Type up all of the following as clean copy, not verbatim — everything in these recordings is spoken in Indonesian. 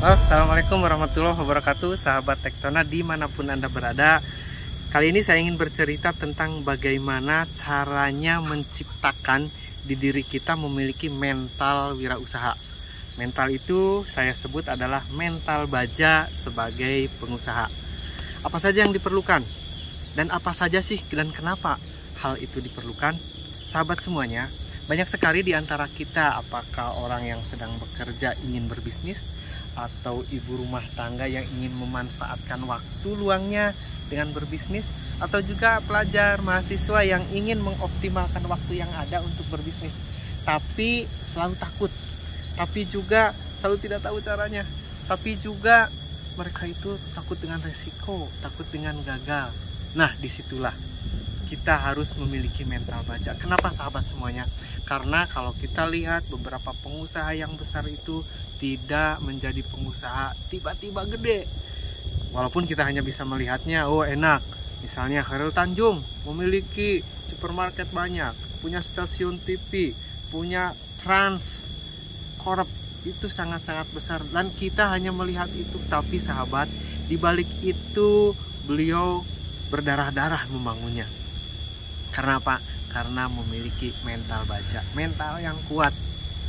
Halo, Assalamualaikum warahmatullahi wabarakatuh, sahabat Tektona dimanapun Anda berada. Kali ini saya ingin bercerita tentang bagaimana caranya menciptakan di diri kita memiliki mental wirausaha. Mental itu saya sebut adalah mental baja sebagai pengusaha. Apa saja yang diperlukan? Dan apa saja sih dan kenapa hal itu diperlukan? Sahabat semuanya, banyak sekali di antara kita, apakah orang yang sedang bekerja ingin berbisnis, atau ibu rumah tangga yang ingin memanfaatkan waktu luangnya dengan berbisnis, atau juga pelajar mahasiswa yang ingin mengoptimalkan waktu yang ada untuk berbisnis, tapi selalu takut, tapi juga selalu tidak tahu caranya, tapi juga mereka itu takut dengan resiko, takut dengan gagal. Nah, disitulah kita harus memiliki mental baja. Kenapa sahabat semuanya? Karena kalau kita lihat beberapa pengusaha yang besar itu tidak menjadi pengusaha tiba-tiba gede. Walaupun kita hanya bisa melihatnya, oh enak. Misalnya Khairul Tanjung memiliki supermarket banyak, punya stasiun TV, punya Trans Corp, itu sangat-sangat besar. Dan kita hanya melihat itu, tapi sahabat, di balik itu beliau berdarah-darah membangunnya. Karena apa? Karena memiliki mental baja, mental yang kuat.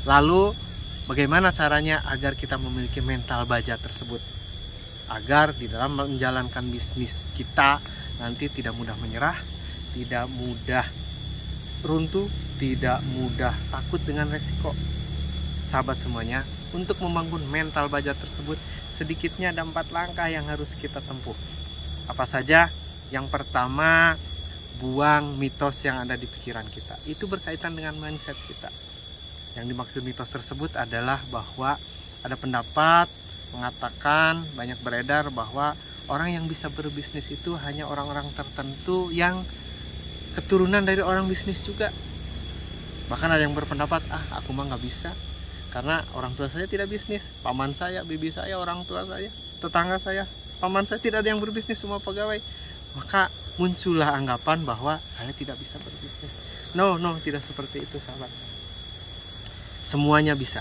Lalu bagaimana caranya agar kita memiliki mental baja tersebut? Agar di dalam menjalankan bisnis kita nanti tidak mudah menyerah, tidak mudah runtuh, tidak mudah takut dengan resiko. Sahabat semuanya, untuk membangun mental baja tersebut sedikitnya ada 4 langkah yang harus kita tempuh. Apa saja? Yang pertama, buang mitos yang ada di pikiran kita. Itu berkaitan dengan mindset kita. Yang dimaksud mitos tersebut adalah bahwa ada pendapat mengatakan, banyak beredar bahwa orang yang bisa berbisnis itu hanya orang-orang tertentu yang keturunan dari orang bisnis juga. Bahkan ada yang berpendapat, aku mah nggak bisa, karena orang tua saya tidak bisnis, paman saya, bibi saya, orang tua saya, tetangga saya, paman saya tidak ada yang berbisnis, semua pegawai. Maka muncullah anggapan bahwa saya tidak bisa berbisnis. No, tidak seperti itu sahabat. Semuanya bisa.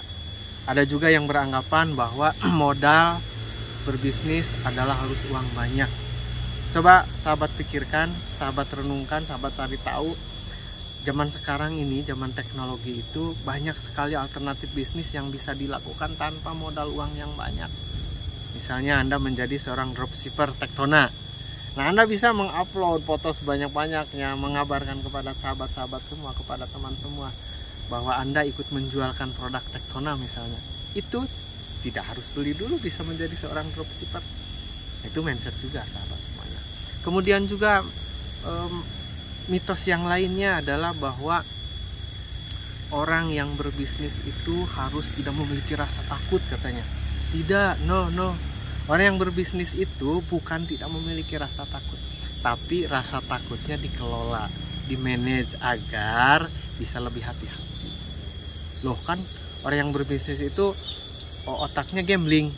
Ada juga yang beranggapan bahwa modal berbisnis adalah harus uang banyak. Coba sahabat pikirkan, sahabat renungkan, sahabat cari tahu. Zaman sekarang ini, zaman teknologi itu banyak sekali alternatif bisnis yang bisa dilakukan tanpa modal uang yang banyak. Misalnya Anda menjadi seorang dropshipper Tektona. Nah, Anda bisa mengupload foto sebanyak-banyaknya, mengabarkan kepada sahabat-sahabat semua, kepada teman semua, bahwa Anda ikut menjualkan produk Tektona misalnya. Itu tidak harus beli dulu, bisa menjadi seorang dropshipper. Itu mindset juga sahabat semuanya. Kemudian juga mitos yang lainnya adalah bahwa orang yang berbisnis itu harus tidak memiliki rasa takut katanya. Tidak, no. Orang yang berbisnis itu bukan tidak memiliki rasa takut, tapi rasa takutnya dikelola, dimanage agar bisa lebih hati-hati. Loh kan orang yang berbisnis itu otaknya gambling,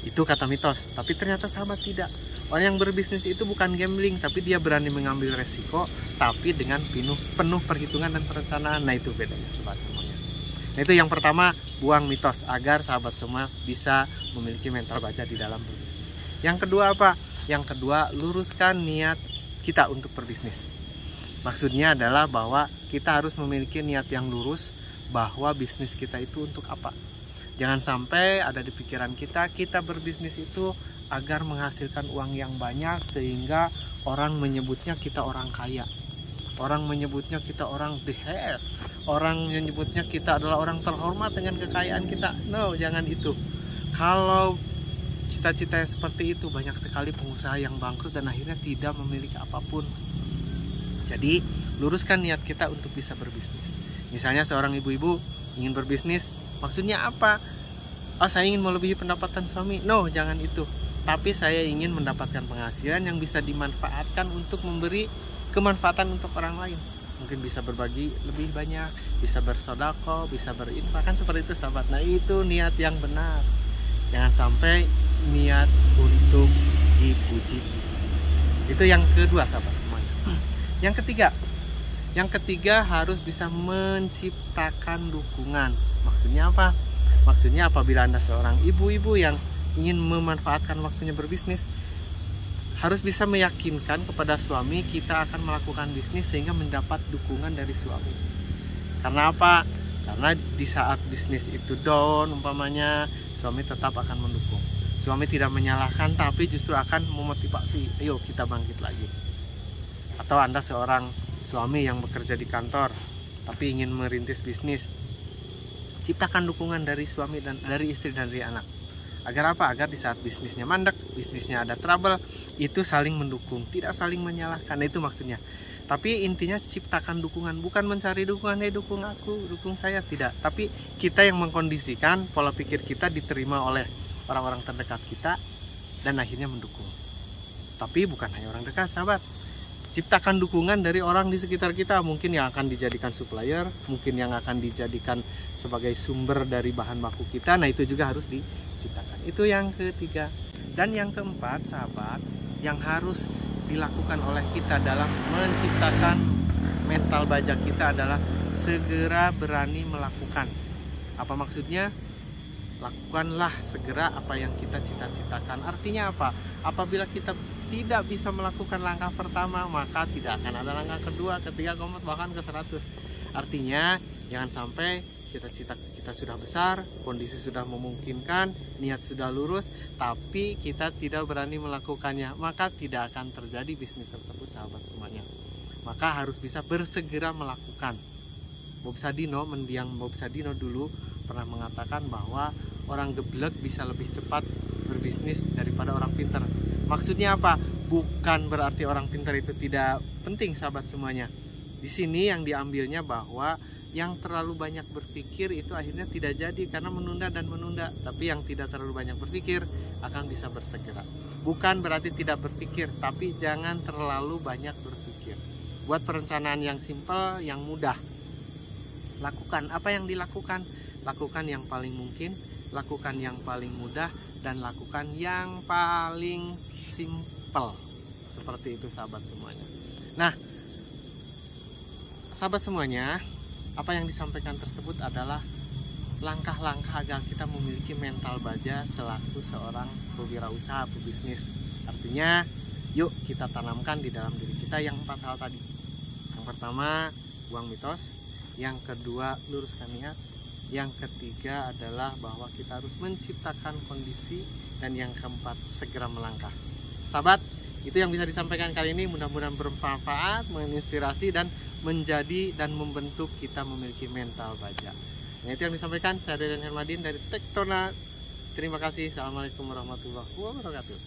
itu kata mitos. Tapi ternyata sahabat tidak. Orang yang berbisnis itu bukan gambling, tapi dia berani mengambil resiko, tapi dengan penuh perhitungan dan perencanaan. Nah, itu bedanya sahabat semuanya. Nah, itu yang pertama, buang mitos agar sahabat semua bisa memiliki mental baja di dalam berbisnis. Yang kedua apa? Yang kedua, luruskan niat kita untuk berbisnis. Maksudnya adalah bahwa kita harus memiliki niat yang lurus, bahwa bisnis kita itu untuk apa. Jangan sampai ada di pikiran kita berbisnis itu agar menghasilkan uang yang banyak sehingga orang menyebutnya kita orang kaya. Orang menyebutnya kita orang the hair. Orang menyebutnya kita adalah orang terhormat dengan kekayaan kita. No, jangan itu. Kalau cita-cita yang seperti itu, banyak sekali pengusaha yang bangkrut dan akhirnya tidak memiliki apapun. Jadi, luruskan niat kita untuk bisa berbisnis. Misalnya seorang ibu-ibu ingin berbisnis, maksudnya apa? Saya ingin melebihi pendapatan suami. No, jangan itu. Tapi saya ingin mendapatkan penghasilan yang bisa dimanfaatkan untuk memberi kemanfaatan untuk orang lain. Mungkin bisa berbagi lebih banyak, bisa bersedekah, bisa berinfak, kan seperti itu sahabat. Nah, itu niat yang benar. Jangan sampai niat untuk dipuji. Itu yang kedua sahabat semuanya. Yang ketiga harus bisa menciptakan dukungan. Maksudnya apa? Maksudnya apabila Anda seorang ibu-ibu yang ingin memanfaatkan waktunya berbisnis, harus bisa meyakinkan kepada suami kita akan melakukan bisnis sehingga mendapat dukungan dari suami. Karena apa? Karena di saat bisnis itu down umpamanya, suami tetap akan mendukung. Suami tidak menyalahkan, tapi justru akan memotivasi, ayo kita bangkit lagi. Atau Anda seorang suami yang bekerja di kantor tapi ingin merintis bisnis, ciptakan dukungan dari suami dan dari istri dan dari anak. Agar apa? Agar di saat bisnisnya mandek, bisnisnya ada trouble, itu saling mendukung, tidak saling menyalahkan. Itu maksudnya. Tapi intinya ciptakan dukungan, bukan mencari dukungan, dukung aku, dukung saya, tidak. Tapi kita yang mengkondisikan pola pikir kita diterima oleh orang-orang terdekat kita dan akhirnya mendukung. Tapi bukan hanya orang dekat, sahabat. Ciptakan dukungan dari orang di sekitar kita, mungkin yang akan dijadikan supplier, mungkin yang akan dijadikan sebagai sumber dari bahan baku kita. Nah, itu juga harus diciptakan. Itu yang ketiga. Dan yang keempat, sahabat, yang harus dilakukan oleh kita dalam menciptakan mental baja kita adalah segera berani melakukan. Apa maksudnya? Lakukanlah segera apa yang kita cita-citakan. Artinya apa? Apabila kita tidak bisa melakukan langkah pertama, maka tidak akan ada langkah kedua, ketiga, keempat, bahkan ke 100. Artinya jangan sampai cita-cita kita sudah besar, kondisi sudah memungkinkan, niat sudah lurus, tapi kita tidak berani melakukannya, maka tidak akan terjadi bisnis tersebut, sahabat semuanya. Maka harus bisa bersegera melakukan. Bob Sadino, mendiang Bob Sadino dulu pernah mengatakan bahwa orang geblek bisa lebih cepat berbisnis daripada orang pintar. Maksudnya apa? Bukan berarti orang pintar itu tidak penting, sahabat semuanya. Di sini yang diambilnya bahwa yang terlalu banyak berpikir itu akhirnya tidak jadi karena menunda dan menunda. Tapi yang tidak terlalu banyak berpikir akan bisa bersegera. Bukan berarti tidak berpikir, tapi jangan terlalu banyak berpikir. Buat perencanaan yang simpel, yang mudah. Lakukan apa yang dilakukan, lakukan yang paling mungkin, lakukan yang paling mudah, dan lakukan yang paling simpel. Seperti itu, sahabat semuanya. Nah, sahabat semuanya, apa yang disampaikan tersebut adalah langkah-langkah agar kita memiliki mental baja selaku seorang pewirausaha, pebisnis. Artinya, yuk kita tanamkan di dalam diri kita yang 4 hal tadi. Yang pertama, buang mitos. Yang kedua, luruskan niat. Yang ketiga adalah bahwa kita harus menciptakan kondisi. Dan yang keempat, segera melangkah. Sahabat, itu yang bisa disampaikan kali ini. Mudah-mudahan bermanfaat, menginspirasi, dan menjadi dan membentuk kita memiliki mental baja. Nah, itu yang disampaikan. Saya Deden Hermadin dari Tektona. Terima kasih. Assalamualaikum warahmatullahi wabarakatuh.